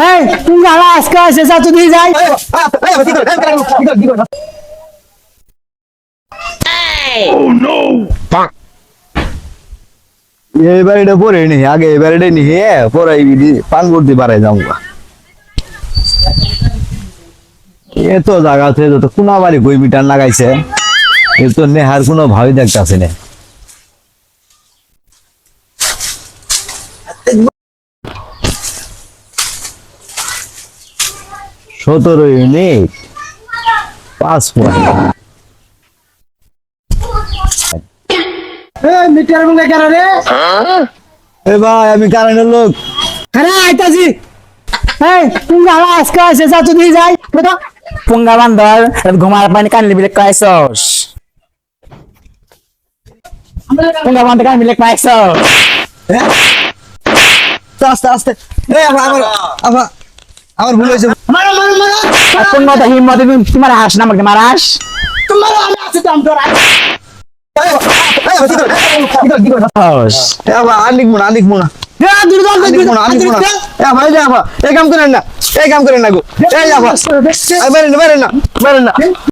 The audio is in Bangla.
এই তুমি গালা আজকে আসে যা তুই যাই এবার এটা পরে নি আগে এবার এটা নিয়ে পরে পান করতে পারে যাবো এত জায়গা আছে যত কোনা বাড়ি কই মিটার লাগাইছে এ তো নেহার কোনো ভাবি দেখতেছে না সতেরো ইউনিট 5 পয়েন্ট এই মিটার মুঙ্গে কেন রে এ ভাই আমি কারেন্টের লোক আরে আইতাছি এই তুমি গালা আজকে আসে যা তুই যাই বেটা পুঙ্গা বান্দর ঘুমার পানি কানলি বিলে কয়েছস পুঙ্গা বান্দর কানলি বিলে কয়েছস আস্তে আস্তে আমার ভুল হয়েছে মারো মারো মারো পুঙ্গা তো হিম্মত তোমার হাস না আমাকে মারাস তোমার আমি আছি তো আমতর হস আলিক মোনা দূর দূর ভাই এই কাম করেন না গো এই যাবা বেরেন না